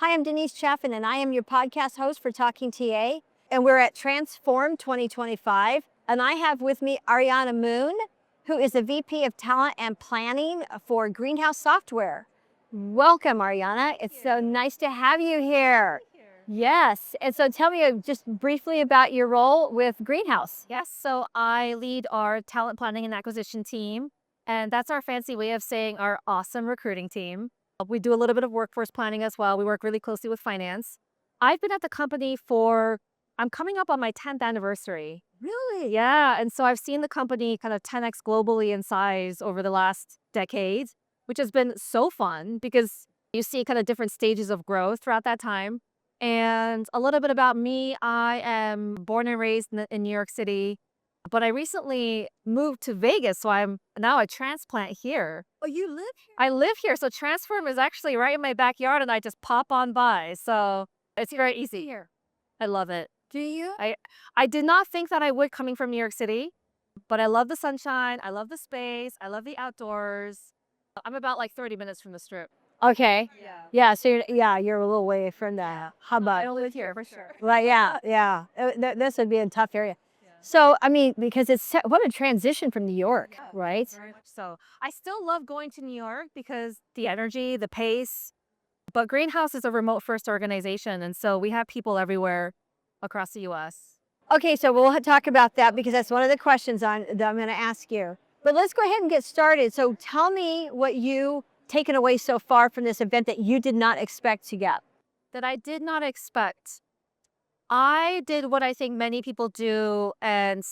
Hi, I'm Denise Chaffin, and I am your podcast host for Talking TA. And we're at Transform 2025. And I have with me Ariana Moon, who is the VP of Talent and Planning for Greenhouse Software. Welcome, Ariana. It's so nice to have you here. Yes. And so tell me just briefly about your role with Greenhouse. Yes, so I lead our talent planning and acquisition team, and that's our fancy way of saying our awesome recruiting team. We do a little bit of workforce planning as well. We work really closely with finance. I've been at the company I'm coming up on my 10th anniversary. Really? Yeah, and so I've seen the company kind of 10x globally in size over the last decade, which has been so fun because you see kind of different stages of growth throughout that time. And a little bit about me, I am born and raised in New York City, but I recently moved to Vegas, so I'm now a transplant here. Oh, you live here? I live here, so Transform is actually right in my backyard, and I just pop on by. So it's very easy here. I love it. Do you? I did not think that I would coming from New York City, but I love the sunshine, I love the space, I love the outdoors. I'm about like 30 minutes from the strip. Okay. Yeah. Yeah, so you're a little way from the hub. I don't live here for sure. Well, yeah. This would be a tough area. So, I mean, because what a transition from New York, right? Very much so. I still love going to New York because the energy, the pace, but Greenhouse is a remote first organization. And so we have people everywhere across the US. Okay, so we'll talk about that because that's one of the questions that I'm going to ask you. But let's go ahead and get started. So tell me what you taken away so far from this event that you did not expect to get. That I did not expect. I did what I think many people do and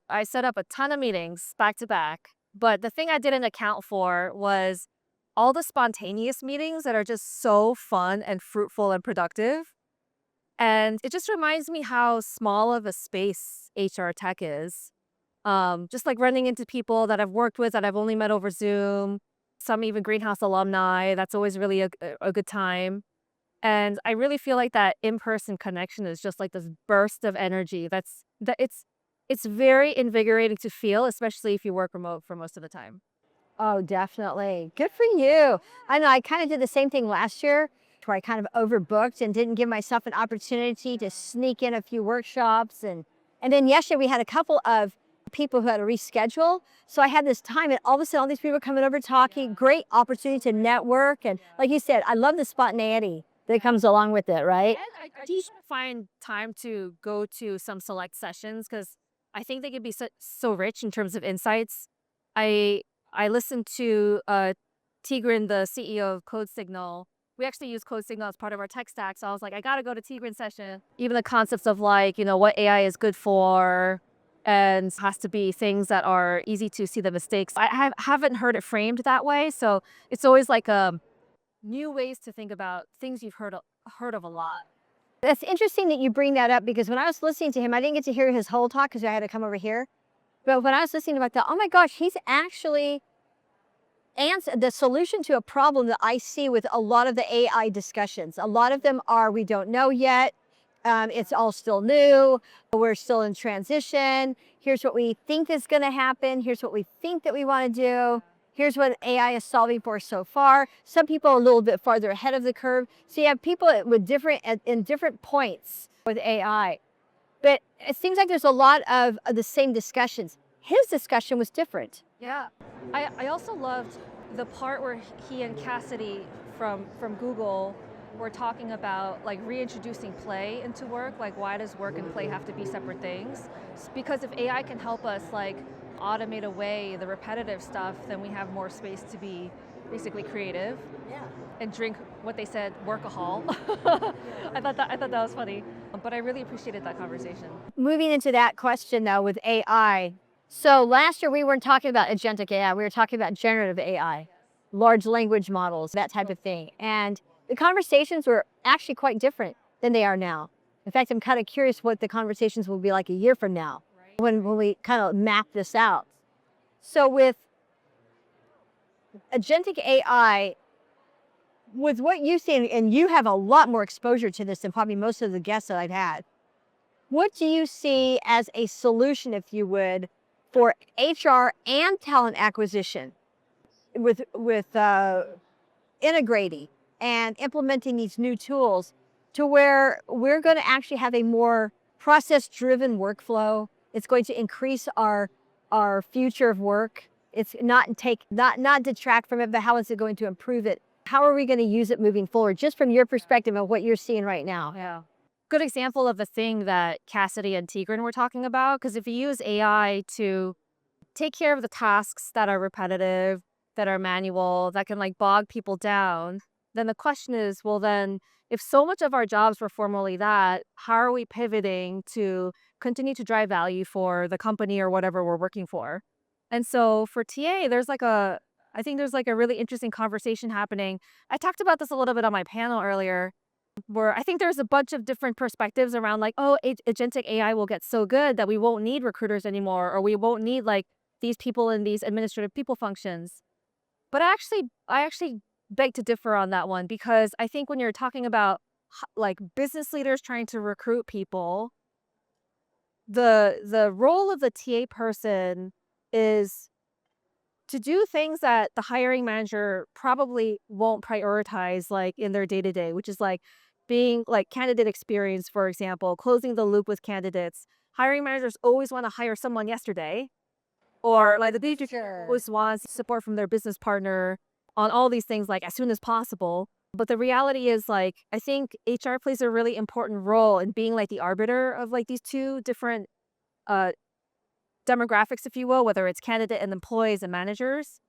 I set up a ton of meetings back to back. But the thing I didn't account for was all the spontaneous meetings that are just so fun and fruitful and productive. And it just reminds me how small of a space HR tech is. Just like running into people that I've worked with that I've only met over Zoom, some even Greenhouse alumni. That's always really a good time. And I really feel like that in-person connection is just like this burst of energy. It's very invigorating to feel, especially if you work remote for most of the time. Oh, definitely. Good for you. I know I kind of did the same thing last year where I kind of overbooked and didn't give myself an opportunity to sneak in a few workshops. And then yesterday we had a couple of people who had to reschedule. So I had this time and all of a sudden all these people coming over talking, great opportunity to network. And like you said, I love the spontaneity that comes along with it, right? And I do find time to go to some select sessions because I think they can be so rich in terms of insights. I listened to Tigran, the CEO of Code Signal. We actually use Code Signal as part of our tech stack. So I was like, I got to go to Tigran's session. Even the concepts of like, what AI is good for and has to be things that are easy to see the mistakes. Haven't heard it framed that way. So it's always like new ways to think about things you've heard of a lot. That's interesting that you bring that up because when I was listening to him, I didn't get to hear his whole talk because I had to come over here. But when I was listening about that, oh my gosh, he's actually answered the solution to a problem that I see with a lot of the AI discussions. A lot of them are, we don't know yet. It's all still new. We're still in transition. Here's what we think is going to happen. Here's what we think that we want to do. Here's what AI is solving for so far. Some people are a little bit farther ahead of the curve. So you have people with in different points with AI. But it seems like there's a lot of the same discussions. His discussion was different. Yeah. I also loved the part where he and Cassidy from Google were talking about like reintroducing play into work. Like, why does work and play have to be separate things? Because if AI can help us like automate away the repetitive stuff, then we have more space to be basically creative. Yeah. And drink what they said, workahol. I thought that was funny, but I really appreciated that conversation. Moving into that question though with AI. So last year we weren't talking about agentic AI, we were talking about generative AI, large language models, that type of thing. And the conversations were actually quite different than they are now. In fact, I'm kind of curious what the conversations will be like a year from now when we kind of map this out. So with agentic AI, with what you see, and you have a lot more exposure to this than probably most of the guests that I've had, what do you see as a solution, if you would, for HR and talent acquisition with integrating and implementing these new tools to where we're going to actually have a more process-driven workflow. It's going to increase our future of work. It's not detract from it, but how is it going to improve it? How are we going to use it moving forward? Just from your perspective of what you're seeing right now. Yeah. Good example of the thing that Cassidy and Tigran were talking about. Because if you use AI to take care of the tasks that are repetitive, that are manual, that can like bog people down, then the question is, well, then if so much of our jobs were formerly that, how are we pivoting to continue to drive value for the company or whatever we're working for? And so for TA, I think there's like a really interesting conversation happening. I talked about this a little bit on my panel earlier, where I think there's a bunch of different perspectives around like, oh, agentic AI will get so good that we won't need recruiters anymore, or we won't need like these people in these administrative people functions. But I actually beg to differ on that one, because I think when you're talking about like business leaders trying to recruit people, the role of the TA person is to do things that the hiring manager probably won't prioritize like in their day-to-day, which is like being like candidate experience, for example, closing the loop with candidates. Hiring managers always want to hire someone yesterday, or like the DJ Sure. always wants support from their business partner on all these things like as soon as possible. But the reality is like I think HR plays a really important role in being like the arbiter of like these two different uh demographics, if you will, whether it's candidate and employees and managers,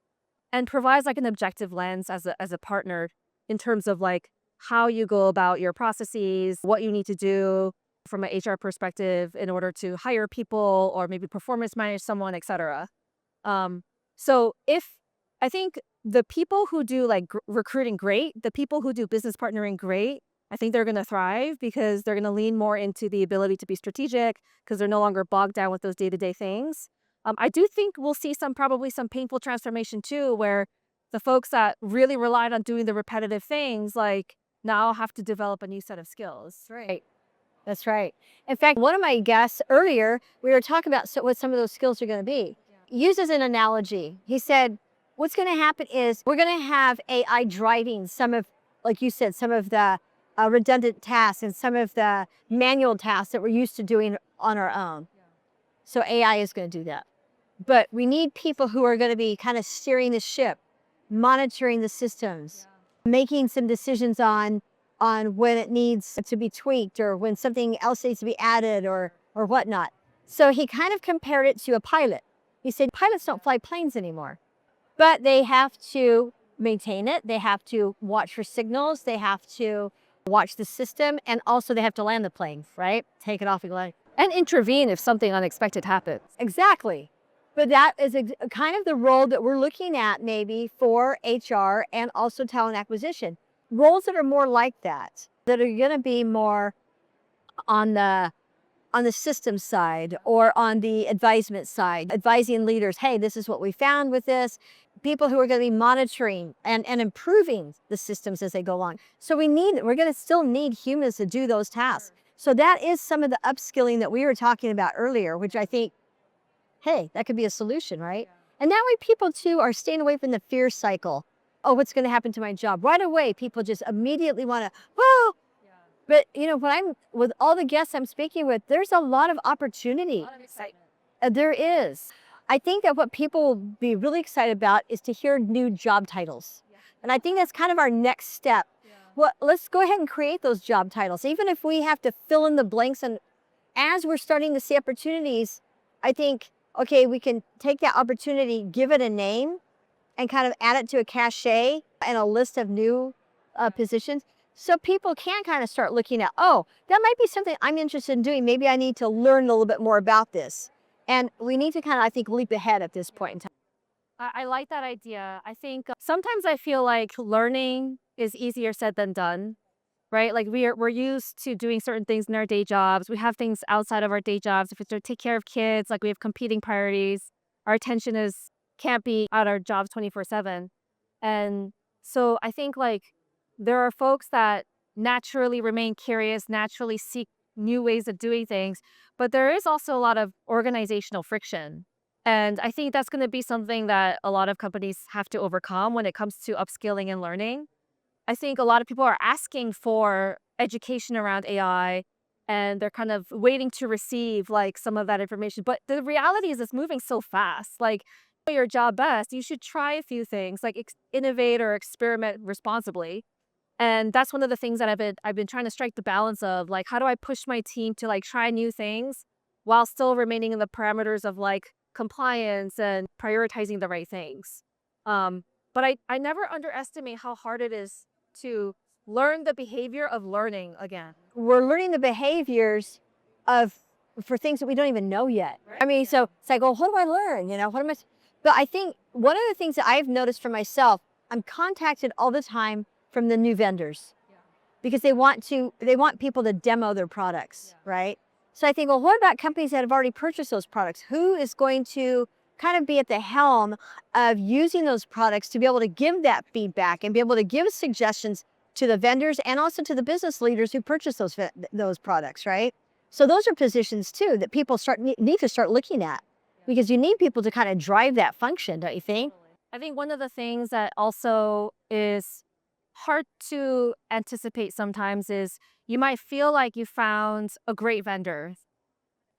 and provides like an objective lens as a partner in terms of like how you go about your processes, what you need to do from an HR perspective in order to hire people or maybe performance manage someone, etc. Um, so if I think the people who do like recruiting great, the people who do business partnering great, I think they're going to thrive because they're going to lean more into the ability to be strategic because they're no longer bogged down with those day-to-day things. I do think we'll see probably some painful transformation too, where the folks that really relied on doing the repetitive things like now have to develop a new set of skills. Right. That's right. In fact, one of my guests earlier, we were talking about what some of those skills are going to be. Used as an analogy, he said, what's going to happen is we're going to have AI driving some of, like you said, some of the redundant tasks and some of the manual tasks that we're used to doing on our own. So AI is going to do that. But we need people who are going to be kind of steering the ship, monitoring the systems, making some decisions on when it needs to be tweaked or when something else needs to be added or whatnot. So he kind of compared it to a pilot. He said pilots don't fly planes anymore, but they have to maintain it. They have to watch for signals. They have to watch the system, and also they have to land the plane, right? Take it off and land. And intervene if something unexpected happens. Exactly. But that is kind of the role that we're looking at maybe for HR and also talent acquisition. Roles that are more like that are going to be more on the system side or on the advisement side, advising leaders, hey, this is what we found with this. People who are going to be monitoring and improving the systems as they go along. So we're going to still need humans to do those tasks. So that is some of the upskilling that we were talking about earlier, which I think, hey, that could be a solution, right? And that way people too are staying away from the fear cycle. Oh, what's going to happen to my job? Right away, people just immediately want to, oh, but you know, with all the guests I'm speaking with, there's a lot of opportunity. A lot of excitement. There is. I think that what people will be really excited about is to hear new job titles. And I think that's kind of our next step. Well, let's go ahead and create those job titles, even if we have to fill in the blanks. And as we're starting to see opportunities, I think, okay, we can take that opportunity, give it a name, and kind of add it to a cachet and a list of new positions. So people can kind of start looking at, oh, that might be something I'm interested in doing. Maybe I need to learn a little bit more about this. And we need to kind of, I think, leap ahead at this point in time. I like that idea. I think sometimes I feel like learning is easier said than done, right? Like we're used to doing certain things in our day jobs. We have things outside of our day jobs. If it's to take care of kids, like we have competing priorities. Our attention can't be at our jobs 24/7. And so I think like there are folks that naturally remain curious, naturally seek new ways of doing things, but there is also a lot of organizational friction. And I think that's going to be something that a lot of companies have to overcome when it comes to upskilling and learning. I think a lot of people are asking for education around AI and they're kind of waiting to receive like some of that information. But the reality is it's moving so fast. Like do your job best, you should try a few things, like innovate or experiment responsibly. And that's one of the things that I've been trying to strike the balance of, like, how do I push my team to like try new things while still remaining in the parameters of like compliance and prioritizing the right things. But I never underestimate how hard it is to learn the behavior of learning again. We're learning the behaviors of for things that we don't even know yet. I mean, so it's like, well, what do I learn? What am I? But I think one of the things that I've noticed for myself, I'm contacted all the time from the new vendors because they want people to demo their products, right? So I think, well, what about companies that have already purchased those products? Who is going to kind of be at the helm of using those products to be able to give that feedback and be able to give suggestions to the vendors and also to the business leaders who purchase those products, right? So those are positions too that people need to start looking at because you need people to kind of drive that function, don't you think? I think one of the things that also is hard to anticipate sometimes is you might feel like you found a great vendor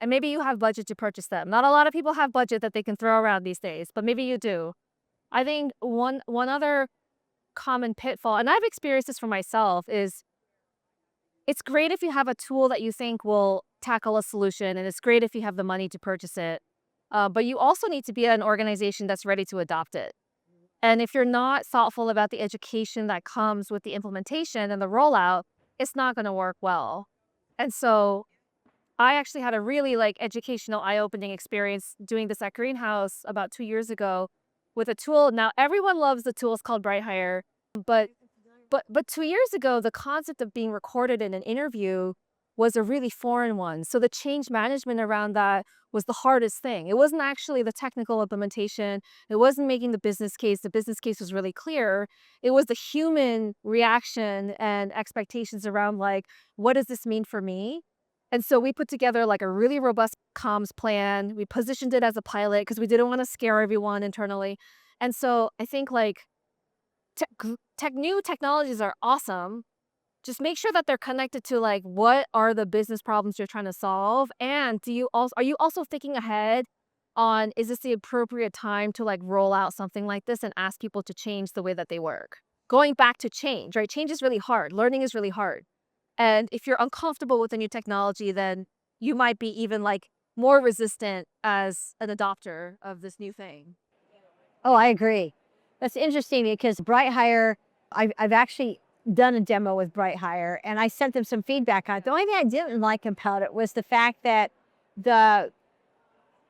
and maybe you have budget to purchase them. Not a lot of people have budget that they can throw around these days, but maybe you do. I think one other common pitfall, and I've experienced this for myself, is it's great if you have a tool that you think will tackle a solution, and it's great if you have the money to purchase it. But you also need to be an organization that's ready to adopt it. And if you're not thoughtful about the education that comes with the implementation and the rollout, it's not going to work well. And so I actually had a really like educational eye-opening experience doing this at Greenhouse about 2 years ago with a tool. Now everyone loves the tool. It's called BrightHire, but but 2 years ago, the concept of being recorded in an interview was a really foreign one. So the change management around that was the hardest thing. It wasn't actually the technical implementation. It wasn't making the business case. The business case was really clear. It was the human reaction and expectations around like, what does this mean for me? And so we put together like a really robust comms plan. We positioned it as a pilot because we didn't want to scare everyone internally. And so I think like new technologies are awesome. Just make sure that they're connected to like what are the business problems you're trying to solve, and are you also thinking ahead on is this the appropriate time to like roll out something like this and ask people to change the way that they work? Going back to change, right? Change is really hard. Learning is really hard. And if you're uncomfortable with a new technology, then you might be even like more resistant as an adopter of this new thing. Oh, I agree. That's interesting because BrightHire, I've actually done a demo with BrightHire and I sent them some feedback on it. The only thing I didn't like about it was the fact that the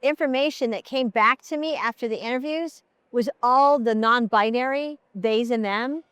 information that came back to me after the interviews was all the non-binary theys and them.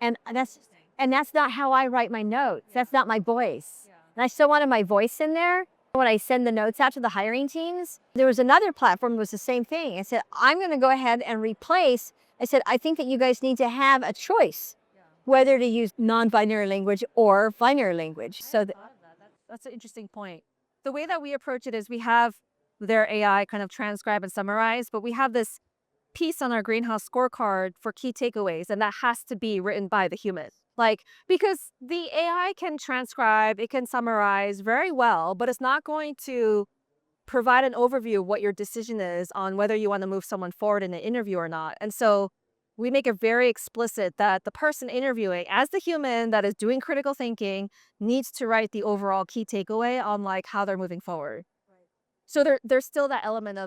And that's not how I write my notes. That's not my voice. And I still wanted my voice in there. When I send the notes out to the hiring teams, there was another platform that was the same thing. I said, I'm going to go ahead and replace. I said, I think that you guys need to have a choice whether to use non-binary language or binary language. That's an interesting point. The way that we approach it is we have their AI kind of transcribe and summarize, but we have this piece on our Greenhouse scorecard for key takeaways, and that has to be written by the human. Like, because the AI can transcribe, it can summarize very well, but it's not going to provide an overview of what your decision is on whether you want to move someone forward in an interview or not. And so we make it very explicit that the person interviewing, as the human that is doing critical thinking, needs to write the overall key takeaway on like how they're moving forward. So there's still that element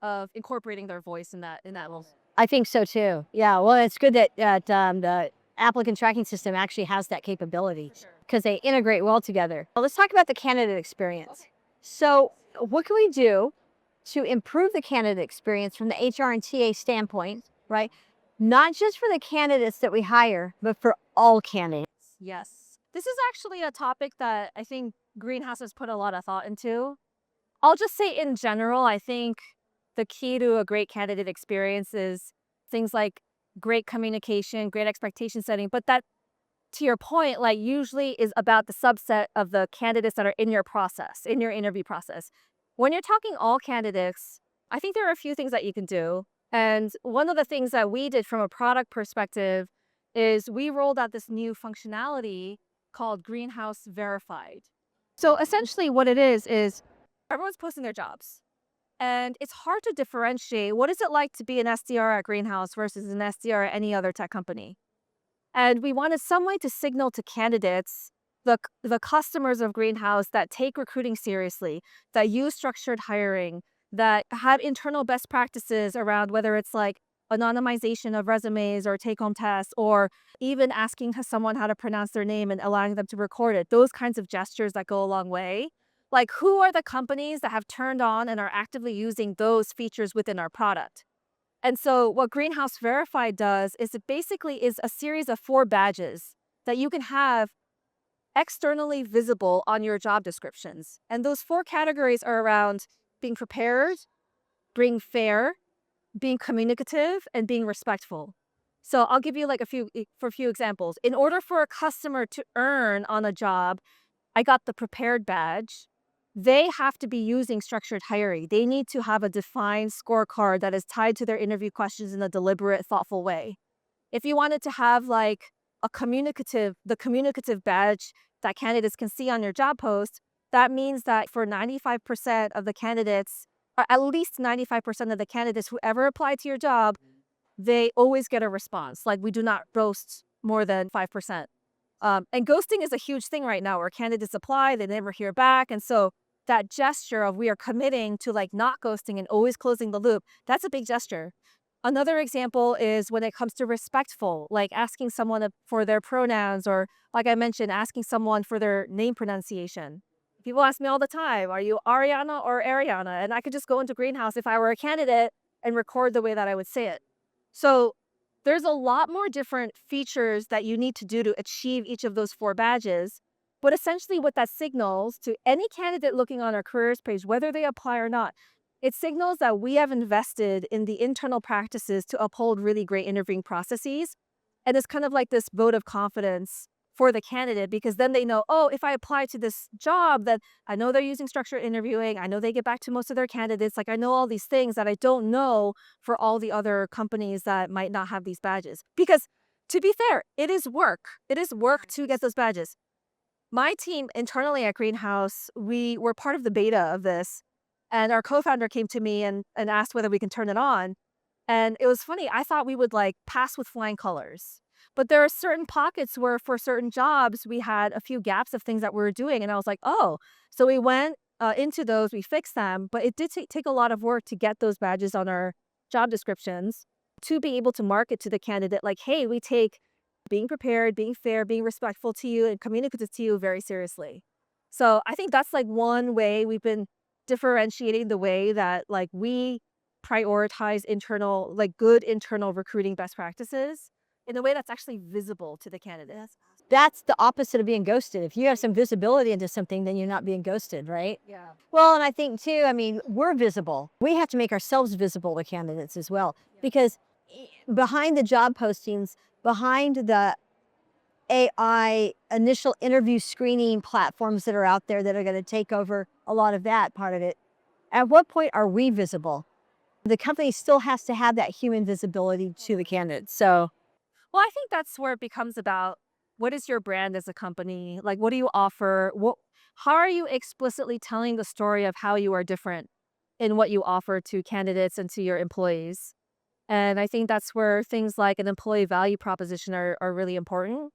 of incorporating their voice in that role. I think so too. Yeah, well, it's good that the applicant tracking system actually has that capability because they integrate well together. Well, let's talk about the candidate experience. So what can we do to improve the candidate experience from the HR and TA standpoint, right? Not just for the candidates that we hire, but for all candidates. Yes. This is actually a topic that I think Greenhouse has put a lot of thought into. I'll just say in general, I think the key to a great candidate experience is things like great communication, great expectation setting, but that, to your point, like usually is about the subset of the candidates that are in your process, in your interview process. When you're talking all candidates, I think there are a few things that you can do. And one of the things that we did from a product perspective is we rolled out this new functionality called Greenhouse Verified. So essentially what it is everyone's posting their jobs. And it's hard to differentiate what is it like to be an SDR at Greenhouse versus an SDR at any other tech company. And we wanted some way to signal to candidates, the customers of Greenhouse that take recruiting seriously, that use structured hiring, that have internal best practices around whether it's like anonymization of resumes or take home tests, or even asking someone how to pronounce their name and allowing them to record it. Those kinds of gestures that go a long way. Like, who are the companies that have turned on and are actively using those features within our product? And so what Greenhouse Verified does is it basically is a series of 4 badges that you can have externally visible on your job descriptions. And those 4 categories are around being prepared, being fair, being communicative, and being respectful. So I'll give you like a few examples. In order for a customer to earn on a job, I got the prepared badge. They have to be using structured hiring. They need to have a defined scorecard that is tied to their interview questions in a deliberate, thoughtful way. If you wanted to have like the communicative badge that candidates can see on your job post, that means that for 95% of the candidates, or at least 95% of the candidates who ever apply to your job, they always get a response. Like, we do not roast more than 5%. And ghosting is a huge thing right now where candidates apply, they never hear back. And so that gesture of we are committing to like not ghosting and always closing the loop, that's a big gesture. Another example is when it comes to respectful, like asking someone for their pronouns, or like I mentioned, asking someone for their name pronunciation. People ask me all the time, are you Ariana or Ariana? And I could just go into Greenhouse if I were a candidate and record the way that I would say it. So there's a lot more different features that you need to do to achieve each of those 4 badges. But essentially what that signals to any candidate looking on our careers page, whether they apply or not, it signals that we have invested in the internal practices to uphold really great interviewing processes. And it's kind of like this vote of confidence for the candidate, because then they know, oh, if I apply to this job, then I know they're using structured interviewing. I know they get back to most of their candidates. Like, I know all these things that I don't know for all the other companies that might not have these badges. Because to be fair, it is work. It is work to get those badges. My team internally at Greenhouse, we were part of the beta of this. And our co-founder came to me and asked whether we can turn it on. And it was funny. I thought we would like pass with flying colors. But there are certain pockets where for certain jobs, we had a few gaps of things that we were doing. And I was like, oh, so we went into those, we fixed them. But it did take a lot of work to get those badges on our job descriptions to be able to market to the candidate like, hey, we take being prepared, being fair, being respectful to you, and communicative to you very seriously. So I think that's like one way we've been differentiating the way that like we prioritize internal, like good internal recruiting best practices in a way that's actually visible to the candidates. That's the opposite of being ghosted. If you have some visibility into something, then you're not being ghosted, right? Yeah. Well, and I think too, I mean, we're visible. We have to make ourselves visible to candidates as well, because behind the job postings, behind the AI initial interview screening platforms that are out there that are going to take over a lot of that part of it, at what point are we visible? The company still has to have that human visibility to the candidates. So Well, I think that's where it becomes about what is your brand as a company? Like, what do you offer? How are you explicitly telling the story of how you are different in what you offer to candidates and to your employees? And I think that's where things like an employee value proposition are really important.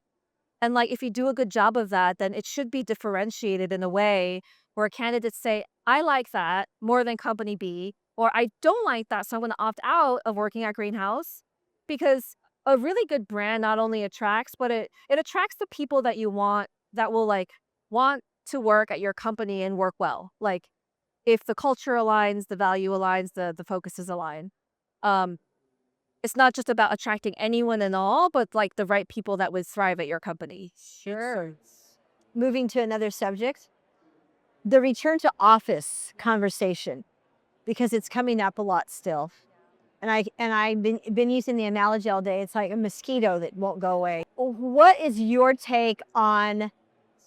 And like, if you do a good job of that, then it should be differentiated in a way where candidates say, I like that more than company B, or I don't like that, so I'm going to opt out of working at Greenhouse. Because a really good brand not only attracts, but it attracts the people that you want, that will like want to work at your company and work well. Like, if the culture aligns, the value aligns, the focuses align. Um, it's not just about attracting anyone and all, but like the right people that would thrive at your company. sure. Moving to another subject, the return to office conversation, because it's coming up a lot still. And I've been using the analogy all day. It's like a mosquito that won't go away. What is your take on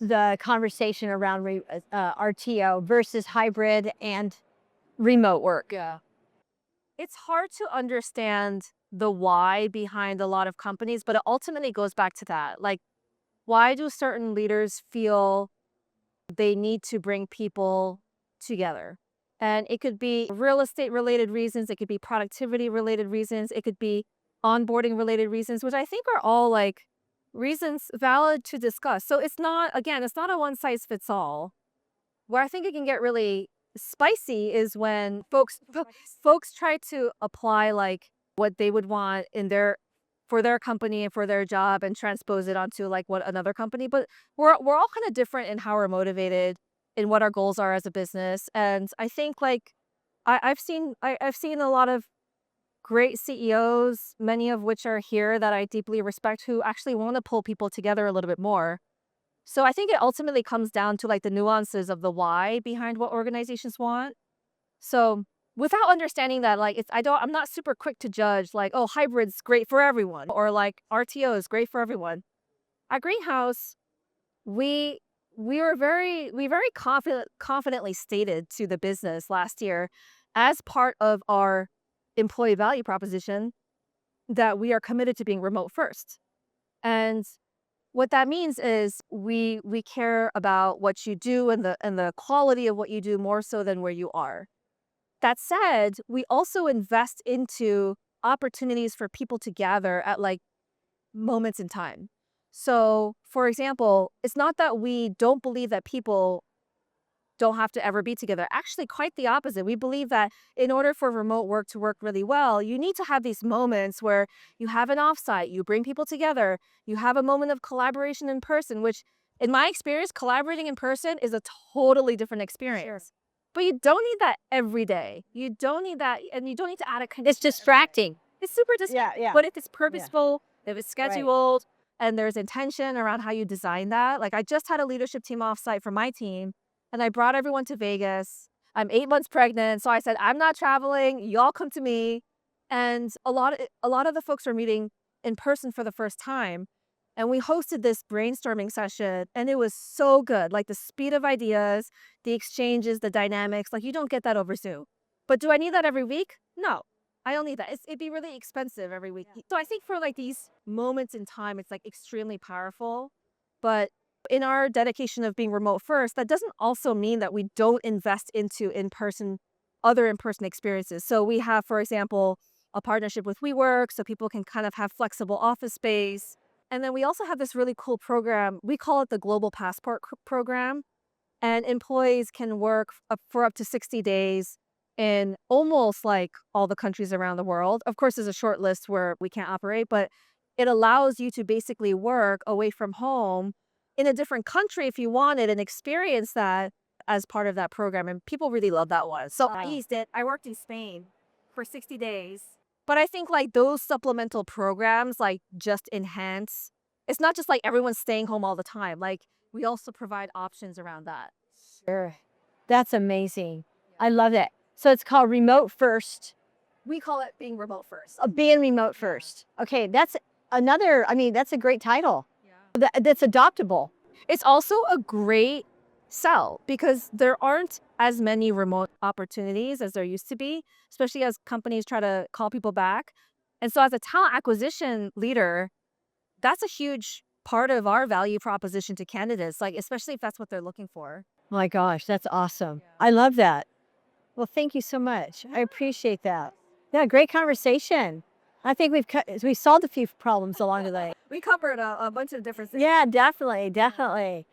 the conversation around RTO versus hybrid and remote work? Yeah. it's hard to understand the why behind a lot of companies, but it ultimately goes back to that. Like, why do certain leaders feel they need to bring people together? And it could be real estate related reasons, it could be productivity related reasons, it could be onboarding related reasons, which I think are all like reasons valid to discuss. So it's not, again, it's not a one size fits all. Where I think it can get really spicy is when folks try to apply like what they would want in their for their company and for their job and transpose it onto like what another company. But we're all kind of different in how we're motivated, in what our goals are as a business. And I think like I've seen a lot of great CEOs, many of which are here that I deeply respect, who actually want to pull people together a little bit more. So I think it ultimately comes down to like the nuances of the why behind what organizations want. So without understanding that, like I'm not super quick to judge like, oh, hybrid's great for everyone or like RTO is great for everyone. At Greenhouse, we we very confidently stated to the business last year as part of our employee value proposition that we are committed to being remote first. And what that means is we care about what you do and the quality of what you do more so than where you are. That said, we also invest into opportunities for people to gather at like moments in time. So, for example, it's not that we don't believe that people don't have to ever be together. Actually, quite the opposite. We believe that in order for remote work to work really well, you need to have these moments where you have an offsite, you bring people together, you have a moment of collaboration in person, which in my experience, collaborating in person is a totally different experience. But you don't need that every day. You don't need that, and you don't need to add a It's condition. distracting. It's super distracting. Yeah. But if it's Yeah. purposeful, if it's Right. scheduled, and there's intention around how you design that, like I just had a leadership team offsite for my team and I brought everyone to Vegas. I'm 8 months pregnant, so I said, I'm not traveling. Y'all come to me. And a lot of the folks were meeting in person for the first time. And we hosted this brainstorming session, and it was so good. Like the speed of ideas, the exchanges, the dynamics. Like you don't get that over Zoom. But do I need that every week? No, I don't need that. It'd be really expensive every week. So I think for like these moments in time, it's like extremely powerful. But in our dedication of being remote first, that doesn't also mean that we don't invest into other in-person experiences. So we have, for example, a partnership with WeWork so people can kind of have flexible office space. And then we also have this really cool program. We call it the Global Passport Program. And employees can work for up to 60 days in almost like all the countries around the world. Of course, there's a short list where we can't operate, but it allows you to basically work away from home in a different country if you wanted and experience that as part of that program. And people really love that one. So I used it. I worked in Spain for 60 days. But I think like those supplemental programs like just enhance. It's not just like everyone's staying home all the time. Like we also provide options around that. Sure. That's amazing. I love it. So it's called remote first. We call it being remote first. Being remote first. Okay, that's another, I mean, that's a great title. That's adoptable. It's also a great sell because there aren't as many remote opportunities as there used to be, especially as companies try to call people back. And so as a talent acquisition leader, that's a huge part of our value proposition to candidates, like especially if that's what they're looking for. My gosh, that's awesome. I love that. Well, thank you so much. I appreciate that. Yeah, great conversation. I think we solved a few problems along the way. We covered a bunch of different things. Yeah, definitely, definitely.